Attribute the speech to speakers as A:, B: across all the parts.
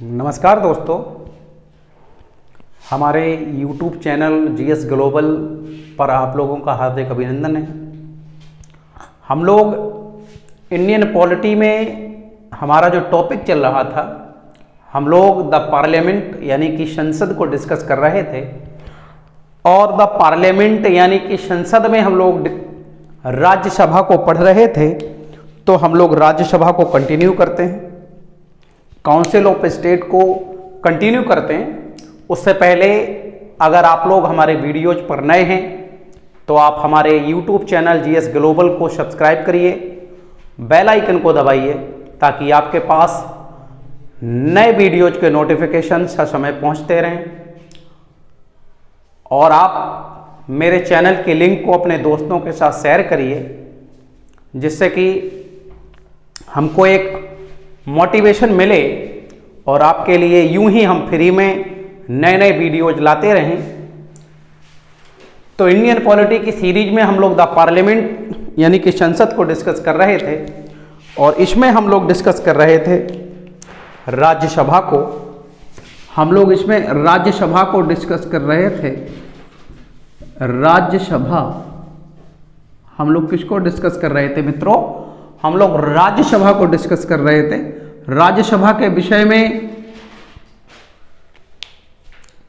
A: नमस्कार दोस्तों, हमारे YouTube चैनल GS ग्लोबल पर आप लोगों का हार्दिक अभिनंदन है। हम लोग इंडियन पॉलिटी में हमारा जो टॉपिक चल रहा था, हम लोग द पार्लियामेंट यानी कि संसद को डिस्कस कर रहे थे और द पार्लियामेंट यानी कि संसद में हम लोग राज्यसभा को पढ़ रहे थे। तो हम लोग राज्यसभा को कंटिन्यू करते हैं, काउंसिल ऑफ स्टेट को कंटिन्यू करते हैं। उससे पहले अगर आप लोग हमारे वीडियोज पर नए हैं तो आप हमारे YouTube चैनल GS ग्लोबल को सब्सक्राइब करिए, बेल आइकन को दबाइए ताकि आपके पास नए वीडियोज के नोटिफिकेशन समय पहुंचते रहें। और आप मेरे चैनल के लिंक को अपने दोस्तों के साथ शेयर करिए, जिससे कि हमको एक मोटिवेशन मिले और आपके लिए यूं ही हम फ्री में नए नए वीडियोज लाते रहें। तो इंडियन पॉलिटी की सीरीज में हम लोग द पार्लियामेंट यानी कि संसद को डिस्कस कर रहे थे और इसमें हम लोग डिस्कस कर रहे थे राज्यसभा को। हम लोग इसमें राज्यसभा को डिस्कस कर रहे थे। राज्यसभा हम लोग किसको डिस्कस कर रहे थे मित्रों? हम लोग राज्यसभा को डिस्कस कर रहे थे। राज्यसभा के विषय में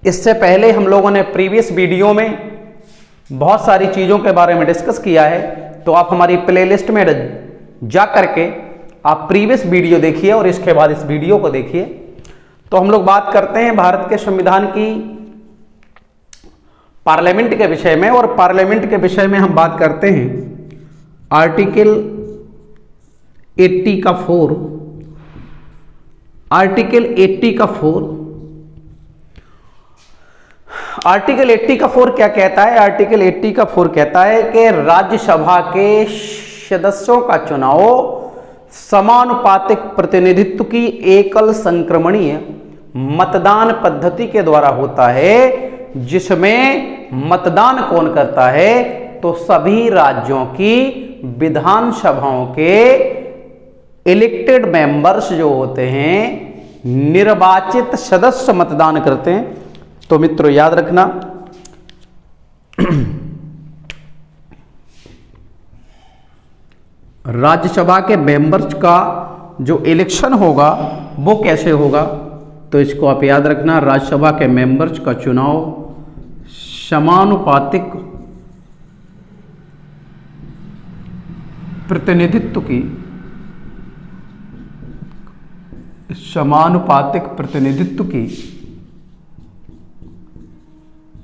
A: इससे पहले हम लोगों ने प्रीवियस वीडियो में बहुत सारी चीज़ों के बारे में डिस्कस किया है। तो आप हमारी प्लेलिस्ट में जा करके आप प्रीवियस वीडियो देखिए और इसके बाद इस वीडियो को देखिए। तो हम लोग बात करते हैं भारत के संविधान की पार्लियामेंट के विषय में, और पार्लियामेंट के विषय में हम बात करते हैं आर्टिकल 80 का 4। आर्टिकल 80 का 4 क्या कहता है? आर्टिकल 80 का 4 कहता है कि राज्यसभा के सदस्यों का चुनाव समानुपातिक प्रतिनिधित्व की एकल संक्रमणीय मतदान पद्धति के द्वारा होता है, जिसमें मतदान कौन करता है? तो सभी राज्यों की विधानसभाओं के इलेक्टेड मेंबर्स जो होते हैं, निर्वाचित सदस्य मतदान करते हैं। तो मित्रों याद रखना, राज्यसभा के मेंबर्स का जो इलेक्शन होगा वो कैसे होगा? तो इसको आप याद रखना, राज्यसभा के मेंबर्स का चुनाव समानुपातिक प्रतिनिधित्व की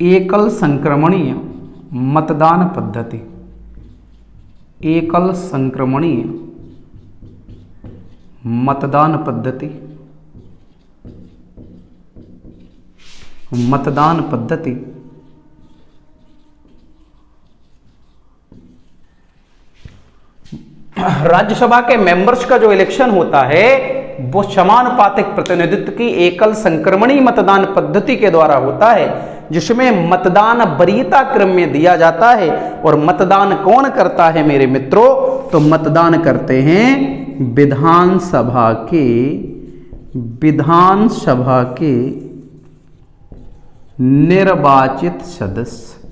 A: एकल संक्रमणीय मतदान पद्धति, एकल संक्रमणीय मतदान पद्धति राज्यसभा के मेंबर्स का जो इलेक्शन होता है वो समानुपातिक प्रतिनिधित्व की एकल संक्रमणीय मतदान पद्धति के द्वारा होता है, जिसमें मतदान वरीयता क्रम में दिया जाता है। और मतदान कौन करता है मेरे मित्रों? तो मतदान करते हैं विधानसभा के निर्वाचित सदस्य।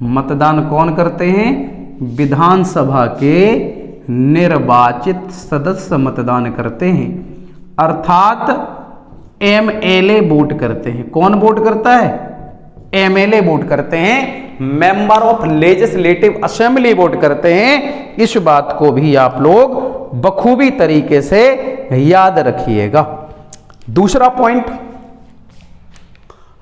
A: मतदान कौन करते हैं? विधानसभा के निर्वाचित सदस्य मतदान करते हैं, अर्थात MLA वोट करते हैं। कौन वोट करता है? MLA वोट करते हैं, member of legislative assembly vote करते हैं। इस बात को भी आप लोग बखूबी तरीके से याद रखिएगा। दूसरा पॉइंट,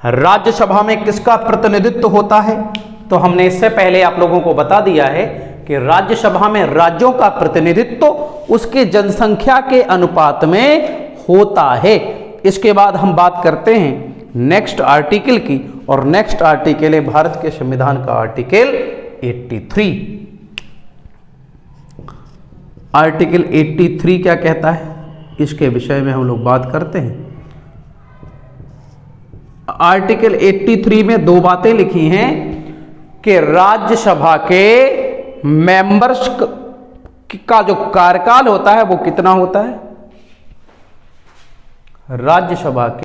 A: राज्यसभा में किसका प्रतिनिधित्व होता है? तो हमने इससे पहले आप लोगों को बता दिया है कि राज्यसभा में राज्यों का प्रतिनिधित्व उसके जनसंख्या के अनुपात में होता है। इसके बाद हम बात करते हैं नेक्स्ट आर्टिकल की, और नेक्स्ट आर्टिकल है भारत के संविधान का आर्टिकल 83। आर्टिकल 83 क्या कहता है? इसके विषय में हम लोग बात करते हैं। आर्टिकल 83 में दो बातें लिखी हैं कि राज्यसभा के मेंबर्स का जो कार्यकाल होता है वो कितना होता है? राज्यसभा के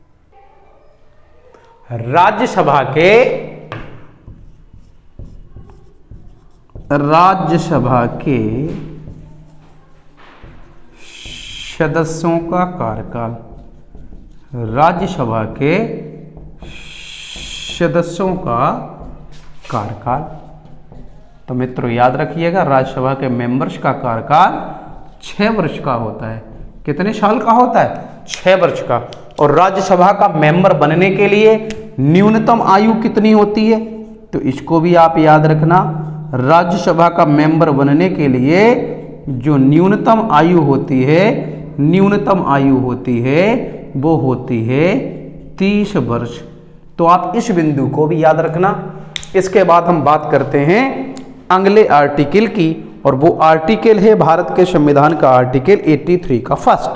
A: सदस्यों का कार्यकाल, राज्यसभा के सदस्यों का कार्यकाल। तो मित्रों याद रखिएगा, राज्यसभा के मेंबर्स का कार्यकाल 6 वर्ष का होता है। कितने साल का होता है? 6 वर्ष का। और राज्यसभा का मेंबर बनने के लिए न्यूनतम आयु कितनी होती है? तो इसको भी आप याद रखना, राज्यसभा का मेंबर बनने के लिए जो न्यूनतम आयु होती है वो होती है 30 वर्ष। तो आप इस बिंदु को भी याद रखना। इसके बाद हम बात करते हैं अगले आर्टिकल की, और वो आर्टिकल है भारत के संविधान का आर्टिकल 83 का फर्स्ट।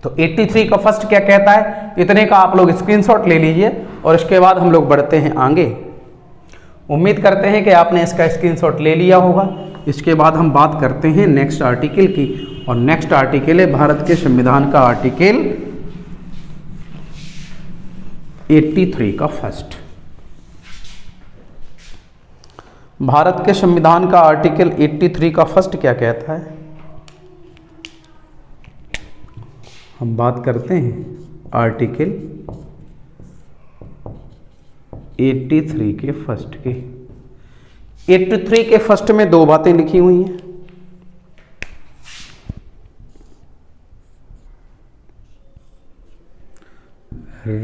A: तो 83 का फर्स्ट क्या कहता है, इतने का आप लोग स्क्रीनशॉट ले लीजिए और इसके बाद हम लोग बढ़ते हैं आगे। उम्मीद करते हैं कि आपने इसका स्क्रीनशॉट ले लिया होगा। इसके बाद हम बात करते हैं नेक्स्ट आर्टिकल की, और नेक्स्ट आर्टिकल है भारत के संविधान का आर्टिकल 83 का फर्स्ट। भारत के संविधान का आर्टिकल 83 का फर्स्ट क्या कहता है? हम बात करते हैं आर्टिकल 83 के फर्स्ट के। 83 के फर्स्ट में 2 बातें लिखी हुई हैं।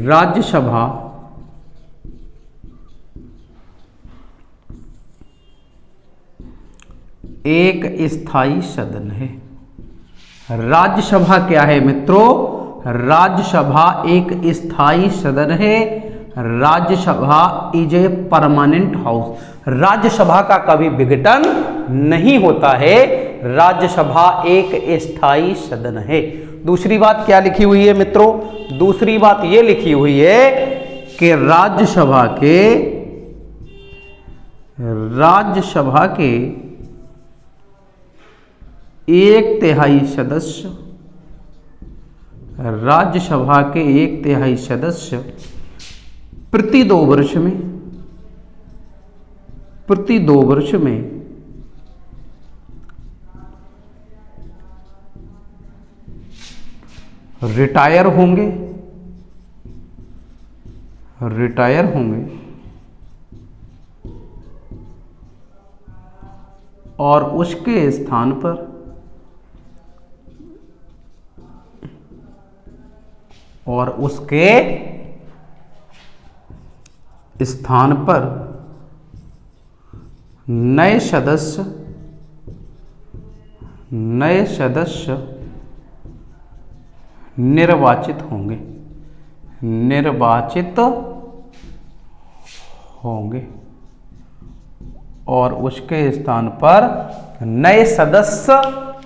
A: राज्यसभा एक स्थायी सदन है। राज्यसभा क्या है मित्रों? राज्यसभा एक स्थायी सदन है। Rajya Sabha is a permanent house. Rajya Sabha का कभी विघटन नहीं होता है। राज्यसभा एक स्थायी सदन है। दूसरी बात क्या लिखी हुई है मित्रों? दूसरी बात यह लिखी हुई है कि राज्यसभा के 1/3 सदस्य, राज्यसभा के 1/3 सदस्य प्रति 2 वर्ष में रिटायर होंगे और उसके स्थान पर नए सदस्य निर्वाचित होंगे और उसके स्थान पर नए सदस्य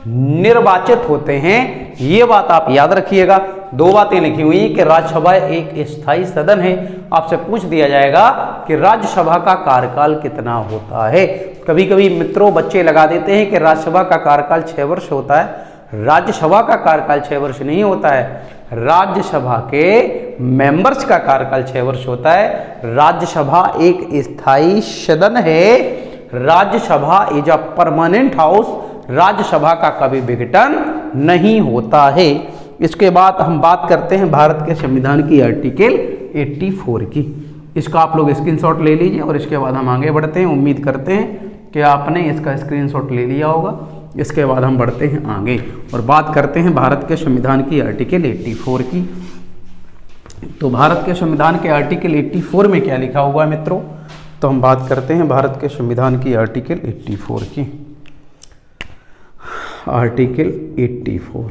A: निर्वाचित होते हैं। ये बात आप याद रखिएगा। 2 बातें लिखी हुई कि राज्यसभा एक स्थायी सदन है। आपसे पूछ दिया जाएगा कि राज्यसभा का कार्यकाल कितना होता है। कभी कभी मित्रों बच्चे लगा देते हैं कि राज्यसभा का कार्यकाल 6 वर्ष होता है। राज्यसभा का कार्यकाल 6 वर्ष नहीं होता है। राज्यसभा के मेंबर्स का कार्यकाल 6 वर्ष होता है। राज्यसभा एक स्थायी सदन है। Rajya Sabha is a permanent house. Rajya Sabha का कभी विघटन नहीं होता है। इसके बाद हम बात करते हैं भारत के संविधान की आर्टिकल 84 की। इसका आप लोग स्क्रीनशॉट ले लीजिए और इसके बाद हम आगे बढ़ते हैं। उम्मीद करते हैं कि आपने इसका स्क्रीनशॉट ले लिया होगा। इसके बाद हम बढ़ते हैं आगे और बात करते हैं भारत के संविधान की आर्टिकल 84 की। तो भारत के संविधान के आर्टिकल 84 में क्या लिखा हुआ है मित्रों? तो हम बात करते हैं भारत के संविधान की आर्टिकल 84 की। आर्टिकल 84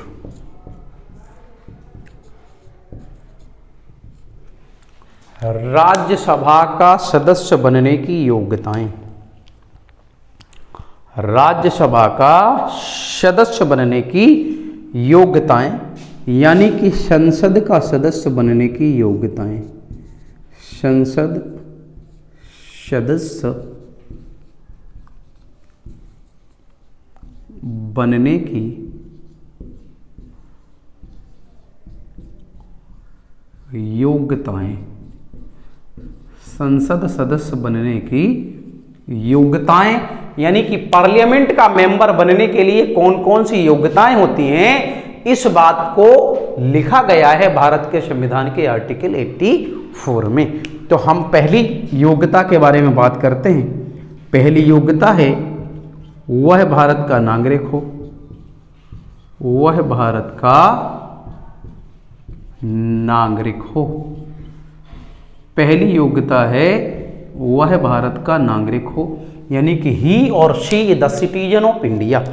A: राज्यसभा का सदस्य बनने की योग्यताएं। राज्यसभा का सदस्य बनने की योग्यताएं यानी कि संसद का सदस्य बनने की योग्यताएं। संसद सदस्य बनने की योग्यताएं, संसद सदस्य बनने की योग्यताएं, यानी कि पार्लियामेंट का मेंबर बनने के लिए कौन कौन सी योग्यताएं होती हैं, इस बात को लिखा गया है भारत के संविधान के आर्टिकल 84 में। तो हम पहली योग्यता के बारे में बात करते हैं। पहली योग्यता है वह भारत का नागरिक हो, वह भारत का नागरिक हो। पहली योग्यता है वह भारत का नागरिक हो, यानी कि ही और she the citizen of India.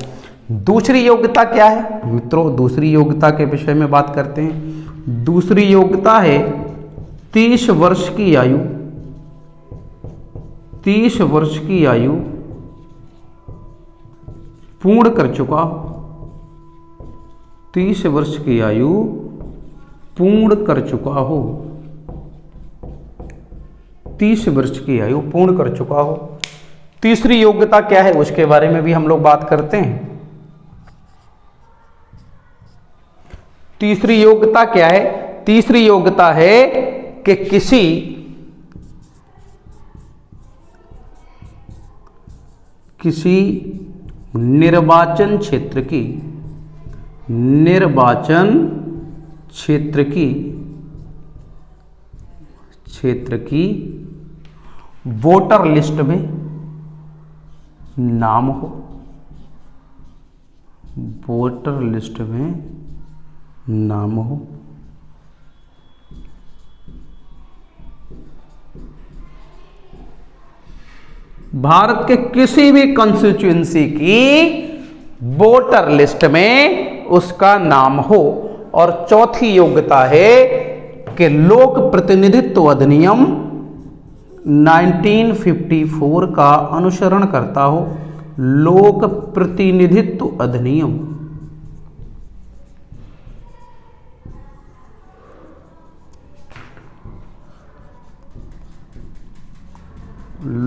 A: दूसरी योग्यता क्या है मित्रों? दूसरी योग्यता के विषय में बात करते हैं। दूसरी योग्यता है 30 वर्ष की आयु, 30 वर्ष की आयु पूर्ण कर चुका हो, 30 वर्ष की आयु पूर्ण कर चुका हो, 30 वर्ष की आयु पूर्ण कर चुका हो। तीसरी योग्यता क्या है उसके बारे में भी हम लोग बात करते हैं। तीसरी योग्यता क्या है? तीसरी योग्यता है कि किसी निर्वाचन क्षेत्र की वोटर लिस्ट में नाम हो, वोटर लिस्ट में नाम हो। भारत के किसी भी कॉन्स्टिट्यूएंसी की वोटर लिस्ट में उसका नाम हो। और चौथी योग्यता है कि लोक प्रतिनिधित्व अधिनियम 1954 का अनुसरण करता हो। लोक प्रतिनिधित्व अधिनियम,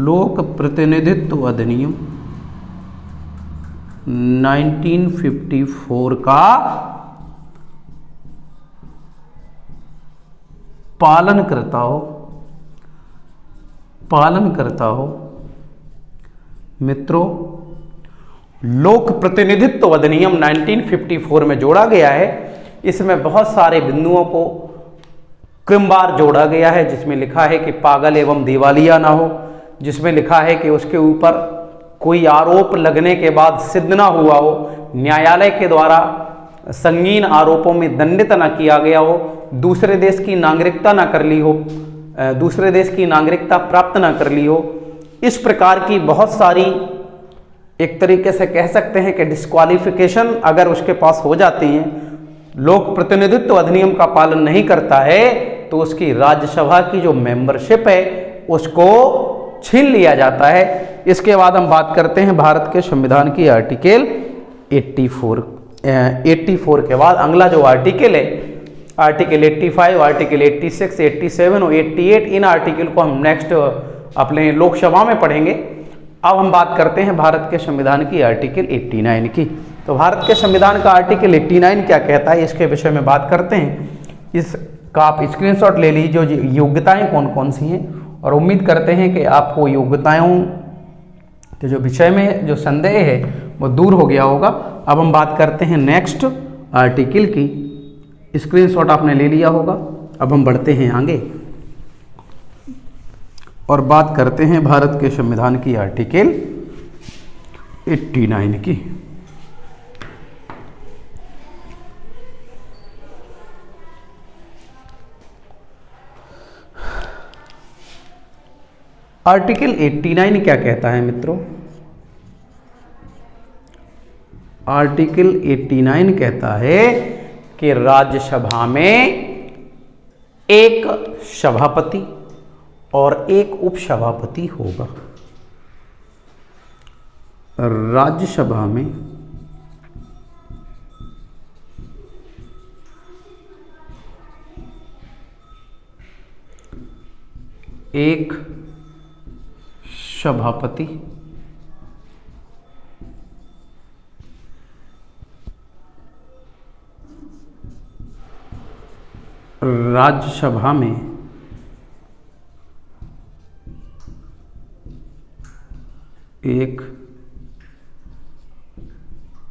A: लोक प्रतिनिधित्व अधिनियम 1954 का पालन करता हो। मित्रों, लोक प्रतिनिधित्व अधिनियम 1954 में जोड़ा गया है। इसमें बहुत सारे बिंदुओं को क्रमवार जोड़ा गया है, जिसमें लिखा है कि पागल एवं दिवालिया ना हो, जिसमें लिखा है कि उसके ऊपर कोई आरोप लगने के बाद सिद्ध ना हुआ हो, न्यायालय के द्वारा संगीन आरोपों में दंडित ना किया गया हो, दूसरे देश की नागरिकता ना कर ली हो, दूसरे देश की नागरिकता प्राप्त ना कर ली हो। इस प्रकार की बहुत सारी, एक तरीके से कह सकते हैं कि डिस्क्वालिफिकेशन अगर उसके पास हो जाती हैं, लोक प्रतिनिधित्व अधिनियम का पालन नहीं करता है, तो उसकी राज्यसभा की जो मेंबरशिप है उसको छीन लिया जाता है। इसके बाद हम बात करते हैं भारत के संविधान की आर्टिकल 84 के बाद अगला जो आर्टिकल है, आर्टिकल 85, आर्टिकल 86, 87 और 88, इन आर्टिकल को हम नेक्स्ट अपने लोकसभा में पढ़ेंगे। अब हम बात करते हैं भारत के संविधान की आर्टिकल 89 की। तो भारत के संविधान का आर्टिकल 89 क्या कहता है, इसके विषय में बात करते हैं। इसका आप स्क्रीनशॉट ले लीजिए, जो योग्यताएं कौन कौन सी हैं, और उम्मीद करते हैं कि आपको योग्यताओं के जो विषय में जो संदेह है वो दूर हो गया होगा। अब हम बात करते हैं नेक्स्ट आर्टिकल की। स्क्रीनशॉट आपने ले लिया होगा। अब हम बढ़ते हैं आगे और बात करते हैं भारत के संविधान की आर्टिकल 89 की। आर्टिकल 89 क्या कहता है मित्रों? आर्टिकल 89 कहता है कि राज्यसभा में एक सभापति और एक उपसभापति होगा। राज्यसभा में एक सभापति राज्यसभा में एक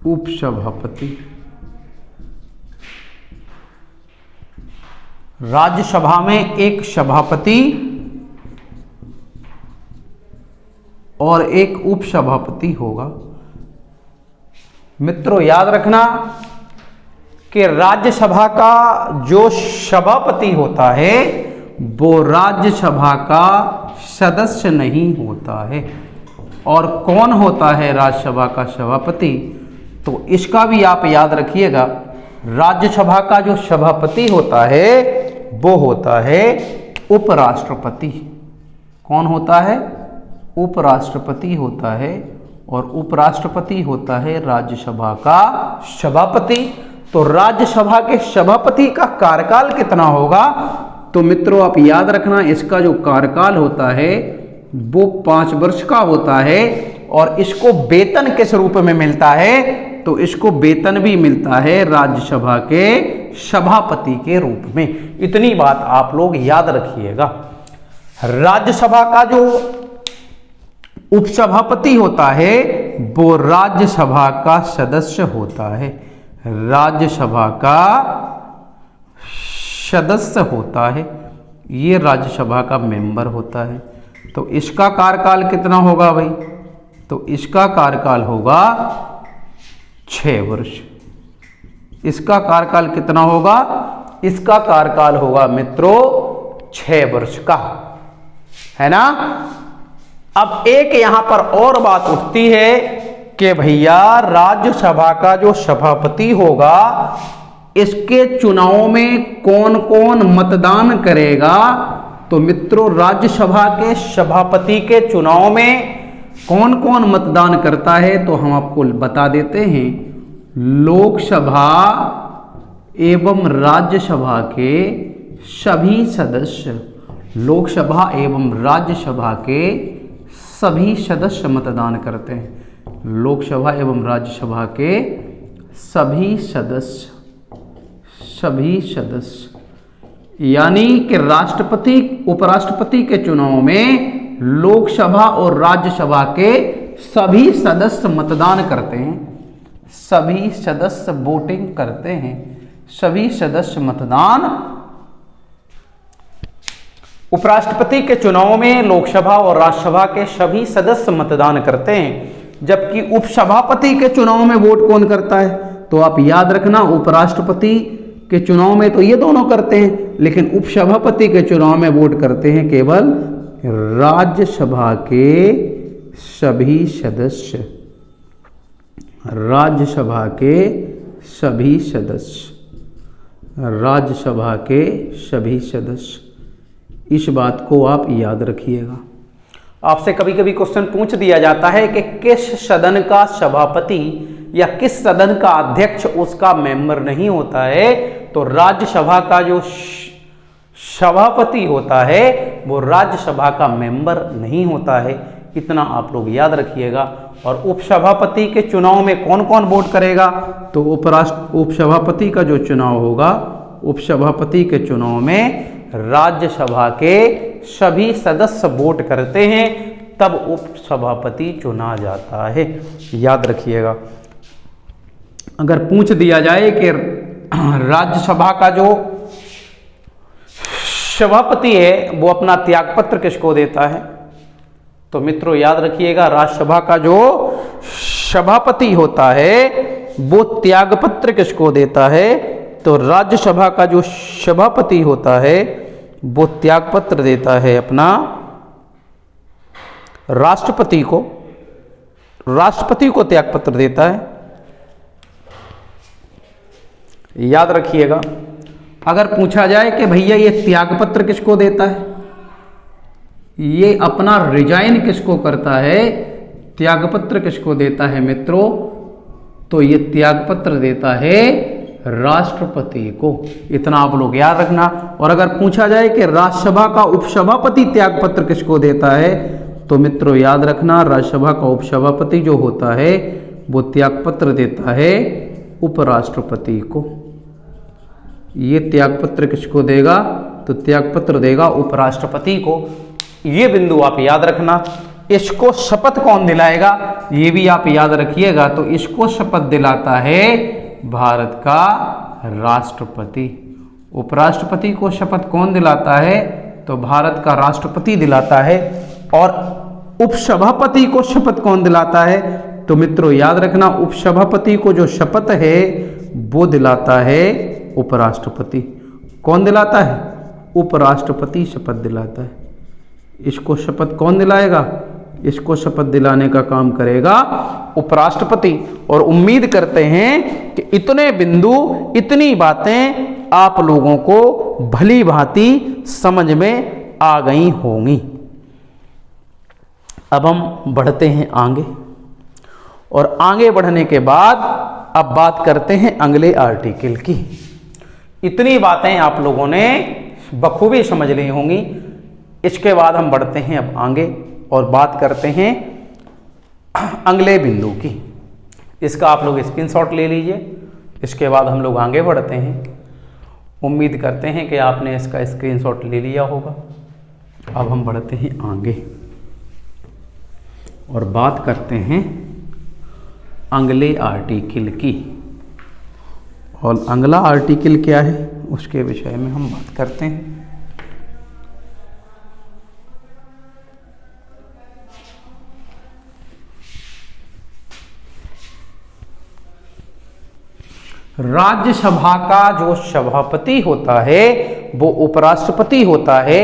A: उपसभापति, राज्यसभा में एक सभापति और एक उपसभापति होगा। मित्रों याद रखना कि राज्यसभा का जो सभापति होता है वो राज्यसभा का सदस्य नहीं होता है। और कौन होता है राज्यसभा का सभापति, तो इसका भी आप याद रखिएगा। राज्यसभा का जो सभापति होता है वो होता है उपराष्ट्रपति। कौन होता है? उपराष्ट्रपति होता है। और उपराष्ट्रपति होता है राज्यसभा का सभापति। तो राज्यसभा के सभापति का कार्यकाल कितना होगा, तो मित्रों आप याद रखना इसका जो कार्यकाल होता है वो 5 वर्ष का होता है। और इसको वेतन किस रूप में मिलता है, तो इसको वेतन भी मिलता है राज्यसभा के सभापति के रूप में। इतनी बात आप लोग याद रखिएगा। राज्यसभा का जो उपसभापति होता है वो राज्यसभा का सदस्य होता है। राज्यसभा का सदस्य होता है, ये राज्यसभा का मेंबर होता है। तो इसका कार्यकाल कितना होगा भाई, तो इसका कार्यकाल होगा 6 वर्ष। इसका कार्यकाल कितना होगा, इसका कार्यकाल होगा मित्रों 6 वर्ष का, है ना। अब एक यहां पर और बात उठती है कि भैया राज्यसभा का जो सभापति होगा इसके चुनाव में कौन कौन मतदान करेगा। तो मित्रों राज्यसभा के सभापति के चुनाव में कौन कौन मतदान करता है, तो हम आपको बता देते हैं। लोकसभा एवं राज्यसभा के सभी सदस्य, लोकसभा एवं राज्यसभा के सभी सदस्य मतदान करते हैं। लोकसभा एवं राज्यसभा के सभी सदस्य यानी कि राष्ट्रपति उपराष्ट्रपति के चुनाव में लोकसभा और राज्यसभा के सभी सदस्य मतदान करते हैं। सभी सदस्य वोटिंग करते हैं, सभी सदस्य मतदान। उपराष्ट्रपति के चुनाव में लोकसभा और राज्यसभा के सभी सदस्य मतदान करते हैं, जबकि उपसभापति के चुनाव में वोट कौन करता है, तो आप याद रखना उपराष्ट्रपति के चुनाव में तो ये दोनों करते हैं, लेकिन उपसभापति के चुनाव में वोट करते हैं केवल राज्यसभा के सभी सदस्य। राज्यसभा के सभी सदस्य, राज्यसभा के सभी सदस्य, इस बात को आप याद रखिएगा। आपसे कभी कभी क्वेश्चन पूछ दिया जाता है कि किस सदन का सभापति या किस सदन का अध्यक्ष उसका मेंबर नहीं होता है, तो राज्यसभा का जो सभापति होता है वो राज्यसभा का मेंबर नहीं होता है। इतना आप लोग याद रखिएगा। और उपसभापति के चुनाव में कौन कौन वोट करेगा, तो उपसभापति का जो चुनाव होगा, उपसभापति के चुनाव में राज्यसभा के सभी सदस्य वोट करते हैं, तब उपसभापति चुना जाता है। याद रखिएगा। अगर पूछ दिया जाए कि राज्यसभा का जो सभापति है वो अपना त्यागपत्र किसको देता है, तो मित्रों याद रखिएगा राज्यसभा का जो सभापति होता है वो त्यागपत्र किसको देता है, तो राज्यसभा का जो सभापति होता है वो त्यागपत्र देता है अपना राष्ट्रपति को। राष्ट्रपति को त्यागपत्र देता है। याद रखिएगा। अगर पूछा जाए कि भैया ये त्यागपत्र किसको देता है, ये अपना रिजाइन किसको करता है, त्यागपत्र किसको देता है मित्रों, तो ये त्यागपत्र देता है राष्ट्रपति को। इतना आप लोग याद रखना। और अगर पूछा जाए कि राज्यसभा का उपसभापति त्यागपत्र किसको देता है, तो मित्रों याद रखना राज्यसभा का उपसभापति जो होता है वो त्यागपत्र देता है उपराष्ट्रपति को। ये त्यागपत्र किसको देगा? तो त्यागपत्र देगा उपराष्ट्रपति को। ये बिंदु आप याद रखना। इसको शपथ कौन दिलाएगा, ये भी आप याद रखिएगा। तो इसको शपथ दिलाता है भारत का राष्ट्रपति। उपराष्ट्रपति को शपथ कौन दिलाता है? तो भारत का राष्ट्रपति दिलाता है। और उपसभापति को शपथ कौन दिलाता है? तो मित्रों याद रखना, उपसभापति को जो शपथ है वो दिलाता है उपराष्ट्रपति। कौन दिलाता है? उपराष्ट्रपति शपथ दिलाता है। इसको शपथ कौन दिलाएगा? इसको शपथ दिलाने का काम करेगा उपराष्ट्रपति। और उम्मीद करते हैं कि इतने बिंदु, इतनी बातें आप लोगों को भली भांति समझ में आ गई होंगी। अब हम बढ़ते हैं आगे, और आगे बढ़ने के बाद अब बात करते हैं अगले आर्टिकल की। इतनी बातें आप लोगों ने बखूबी समझ ली होंगी। इसके बाद हम बढ़ते हैं अब आगे और बात करते हैं अगले बिंदु की। इसका आप लोग स्क्रीनशॉट ले लीजिए। इसके बाद हम लोग आगे बढ़ते हैं। उम्मीद करते हैं कि आपने इसका स्क्रीनशॉट ले लिया होगा। अब हम बढ़ते हैं आगे और बात करते हैं अगले आर्टिकल की। और अगला आर्टिकल क्या है उसके विषय में हम बात करते हैं। राज्यसभा का जो सभापति होता है वो उपराष्ट्रपति होता है।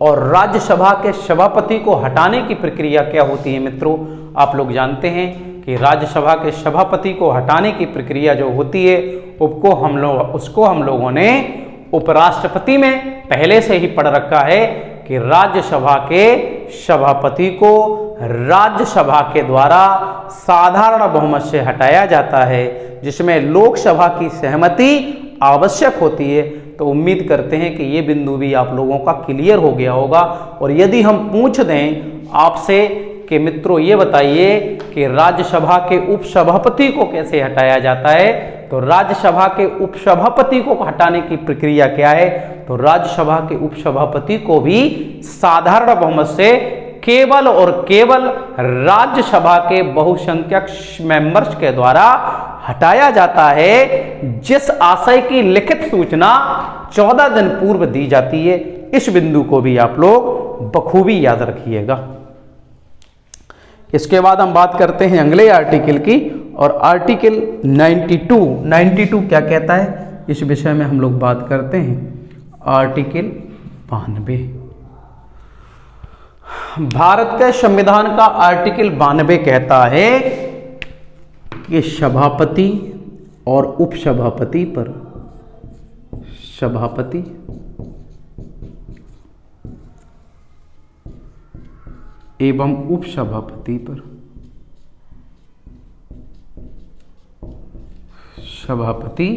A: और राज्यसभा के सभापति को हटाने की प्रक्रिया क्या होती है मित्रों? आप लोग जानते हैं कि राज्यसभा के सभापति को हटाने की प्रक्रिया जो होती है उसको हम लोगों ने उपराष्ट्रपति में पहले से ही पढ़ रखा है कि राज्यसभा के सभापति को राज्यसभा के द्वारा साधारण बहुमत से हटाया जाता है, जिसमें लोकसभा की सहमति आवश्यक होती है। तो उम्मीद करते हैं कि ये बिंदु भी आप लोगों का क्लियर हो गया होगा। और यदि हम पूछ दें आपसे कि मित्रों ये बताइए कि राज्यसभा के उपसभापति को कैसे हटाया जाता है, तो राज्यसभा के उपसभापति को हटाने की प्रक्रिया क्या है? तो राज्यसभा के उपसभापति को भी साधारण बहुमत से केवल और केवल राज्यसभा के बहुसंख्यक मेंबर्स के द्वारा हटाया जाता है, जिस आशय की लिखित सूचना 14 दिन पूर्व दी जाती है। इस बिंदु को भी आप लोग बखूबी याद रखिएगा। इसके बाद हम बात करते हैं अगले आर्टिकल की। और आर्टिकल 92 क्या कहता है इस विषय में हम लोग बात करते हैं। आर्टिकल 92 भारत के संविधान का आर्टिकल 92 कहता है कि सभापति और उपसभापति पर, सभापति एवं उपसभापति पर, सभापति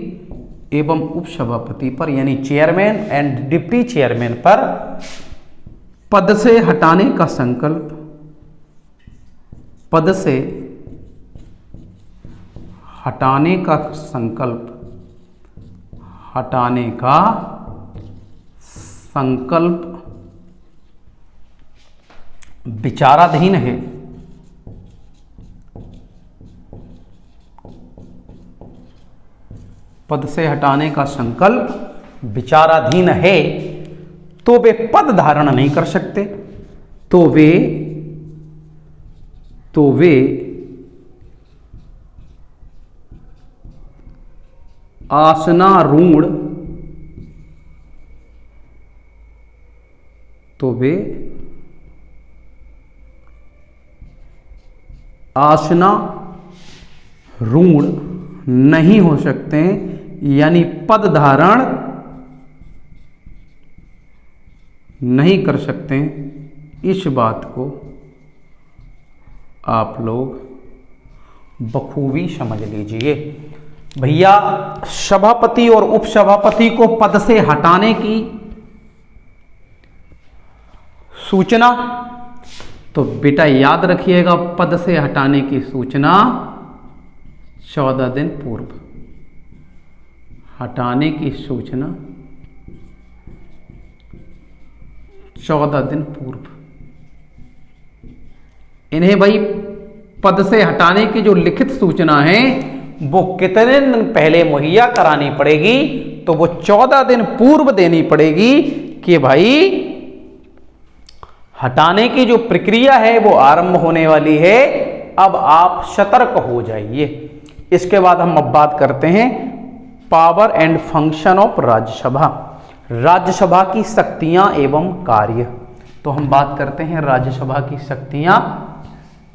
A: एवं उपसभापति पर यानी चेयरमैन एंड डिप्टी चेयरमैन पर पद से हटाने का संकल्प, पद से हटाने का संकल्प, हटाने का संकल्प विचाराधीन है। पद से हटाने का संकल्प विचाराधीन है, तो वे पद धारण नहीं कर सकते, तो वे आसनारूढ़, तो वे आसनारूढ़ नहीं हो सकते हैं, यानी पद धारण नहीं कर सकते हैं। इस बात को आप लोग बखूबी समझ लीजिए। भैया सभापति और उपसभापति को पद से हटाने की सूचना, तो बेटा याद रखिएगा पद से हटाने की सूचना 14 दिन पूर्व हटाने की सूचना 14 दिन पूर्व। इन्हें भाई पद से हटाने की जो लिखित सूचना है वो कितने दिन पहले मुहैया करानी पड़ेगी? तो वो 14 दिन पूर्व देनी पड़ेगी कि भाई हटाने की जो प्रक्रिया है वो आरंभ होने वाली है, अब आप सतर्क हो जाइए। इसके बाद हम अब बात करते हैं power and function of Rajya Sabha, Rajya Sabha की शक्तियां एवं कार्य। तो हम बात करते हैं राज्यसभा की शक्तियां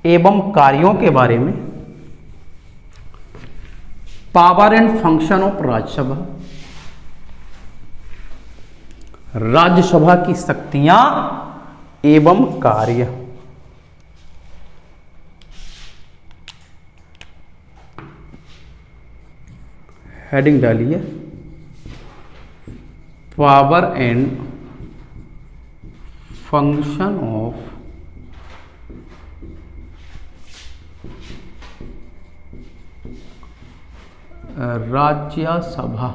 A: एवं कार्यों के बारे में। Power and function of Rajya Sabha, Rajya Sabha की शक्तियां एवं कार्य। हेडिंग डालिए power and function of Rajya Sabha,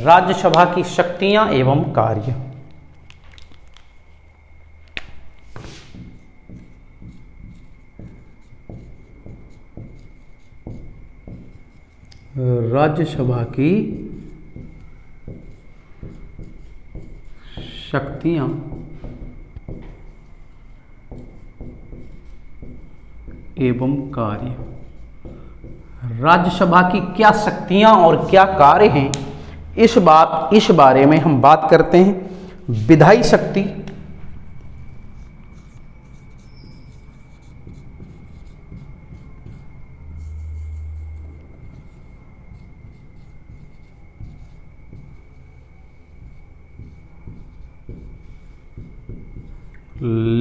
A: Rajya Sabha की शक्तियां एवं कार्य। राज्यसभा की शक्तियां एवं कार्य। राज्यसभा की क्या शक्तियां और क्या कार्य हैं, इस बारे में हम बात करते हैं। विधायी शक्ति,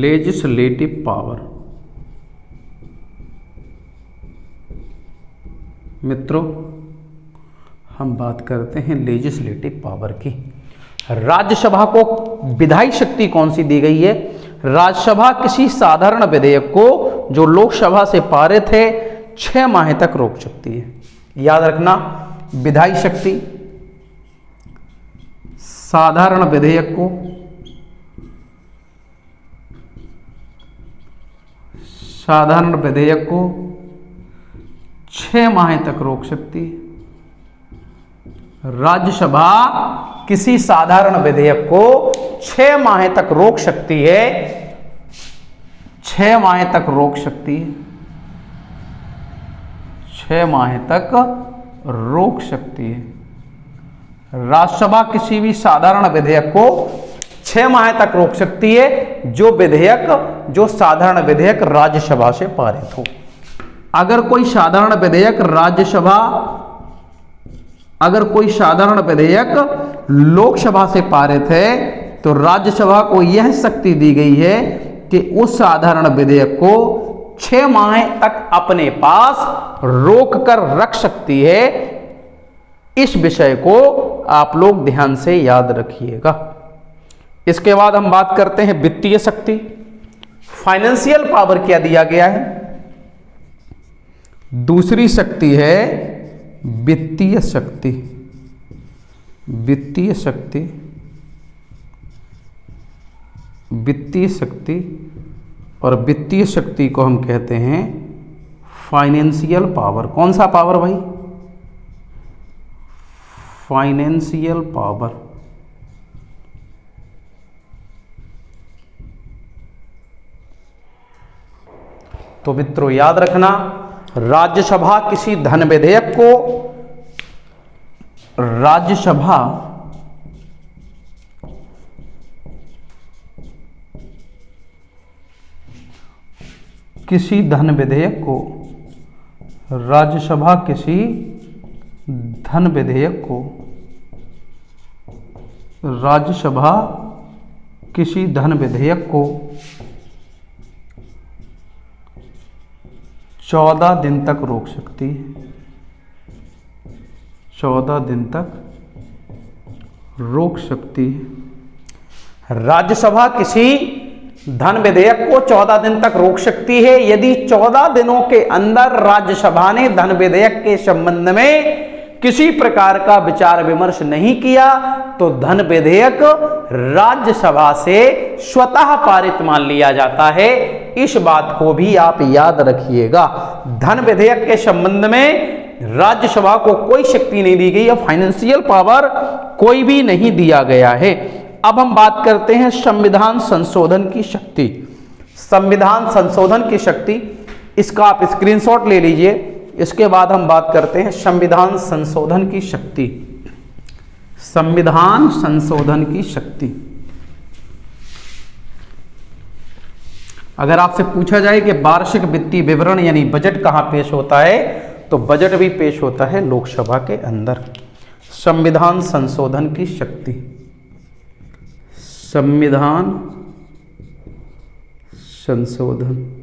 A: लेजिस्लेटिव पावर। मित्रों, हम बात करते हैं लेजिस्लेटिव पावर की। राज्यसभा को विधायी शक्ति कौन सी दी गई है? राज्यसभा किसी साधारण विधेयक को जो लोकसभा से पारित है 6 माह तक रोक सकती है। याद रखना, विधायी शक्ति साधारण विधेयक को साधारण विधेयक को 6 माह तक रोक सकती है। राज्यसभा किसी साधारण विधेयक को 6 माह तक रोक सकती है, 6 माह तक रोक सकती है, 6 माह तक रोक सकती है। राज्यसभा किसी भी साधारण विधेयक को 6 माह तक रोक सकती है जो साधारण विधेयक राज्यसभा से पारित हो। अगर कोई साधारण विधेयक लोकसभा से पारित है तो राज्यसभा को यह शक्ति दी गई है कि उस साधारण विधेयक को 6 माह तक अपने पास रोक कर रख सकती है। इस विषय को आप लोग ध्यान से याद रखिएगा। इसके बाद हम बात करते हैं वित्तीय शक्ति, फाइनेंशियल पावर क्या दिया गया है। दूसरी शक्ति है वित्तीय शक्ति, वित्तीय शक्ति, वित्तीय शक्ति, और वित्तीय शक्ति को हम कहते हैं फाइनेंशियल पावर। कौन सा पावर भाई? Financial power. तो मित्रों याद रखना, राज्यसभा किसी धन विधेयक को राज्यसभा किसी धन विधेयक को राज्यसभा किसी धन विधेयक को राज्यसभा किसी धन विधेयक को 14 दिन तक रोक सकती है, 14 दिन तक रोक सकती है। राज्यसभा किसी धन विधेयक को 14 दिन तक रोक सकती है। यदि 14 दिनों के अंदर राज्यसभा ने धन विधेयक के संबंध में किसी प्रकार का विचार विमर्श नहीं किया तो धन विधेयक राज्यसभा से स्वतः पारित मान लिया जाता है। इस बात को भी आप याद रखिएगा। धन विधेयक के संबंध में राज्यसभा को कोई शक्ति नहीं दी गई है, फाइनेंशियल पावर कोई भी नहीं दिया गया है। अब हम बात करते हैं संविधान संशोधन की शक्ति। संविधान संशोधन की शक्ति, इसका आप स्क्रीनशॉट ले लीजिए। इसके बाद हम बात करते हैं संविधान संशोधन की शक्ति। संविधान संशोधन की शक्ति, अगर आपसे पूछा जाए कि वार्षिक वित्तीय विवरण यानी बजट कहां पेश होता है, तो बजट भी पेश होता है लोकसभा के अंदर। संविधान संशोधन की शक्ति, संविधान संशोधन,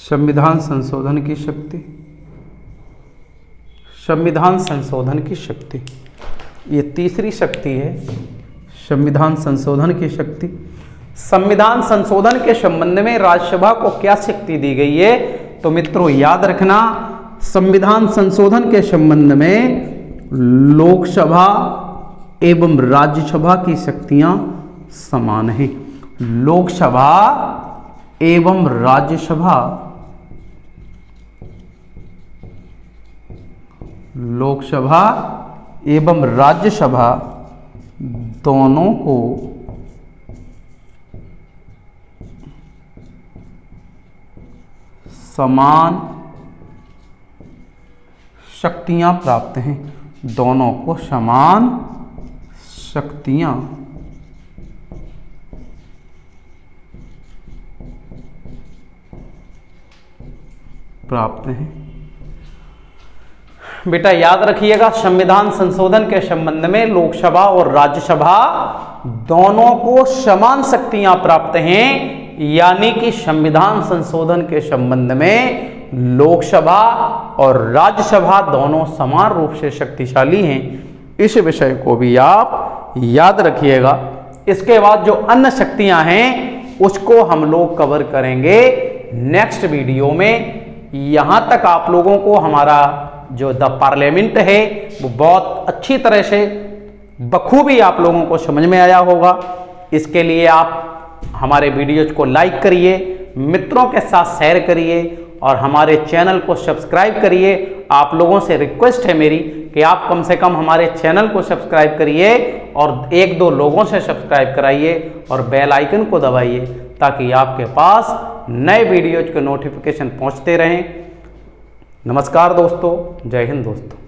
A: संविधान संशोधन की शक्ति, संविधान संशोधन की शक्ति, ये तीसरी शक्ति है, संविधान संशोधन की शक्ति। संविधान संशोधन के संबंध में राज्यसभा को क्या शक्ति दी गई है, तो मित्रों याद रखना, संविधान संशोधन के संबंध में लोकसभा एवं राज्यसभा की शक्तियां समान हैं। लोकसभा एवं राज्यसभा, लोकसभा एवं राज्यसभा दोनों को समान शक्तियां प्राप्त हैं। दोनों को समान शक्तियां प्राप्त हैं। बेटा याद रखिएगा, संविधान संशोधन के संबंध में लोकसभा और राज्यसभा दोनों को समान शक्तियां प्राप्त हैं, यानी कि संविधान संशोधन के संबंध में लोकसभा और राज्यसभा दोनों समान रूप से शक्तिशाली हैं। इस विषय को भी आप याद रखिएगा। इसके बाद जो अन्य शक्तियां हैं उसको हम लोग कवर करेंगे नेक्स्ट वीडियो में। यहां तक आप लोगों को हमारा जो द पार्लियामेंट है वो बहुत अच्छी तरह से बखूबी आप लोगों को समझ में आया होगा। इसके लिए आप हमारे वीडियोज को लाइक करिए, मित्रों के साथ शेयर करिए और हमारे चैनल को सब्सक्राइब करिए। आप लोगों से रिक्वेस्ट है मेरी कि आप कम से कम हमारे चैनल को सब्सक्राइब करिए और 1-2 लोगों से सब्सक्राइब कराइए और बेल आइकन को दबाइए ताकि आपके पास नए वीडियोज के नोटिफिकेशन पहुंचते रहें। नमस्कार दोस्तों, जय हिंद दोस्तों।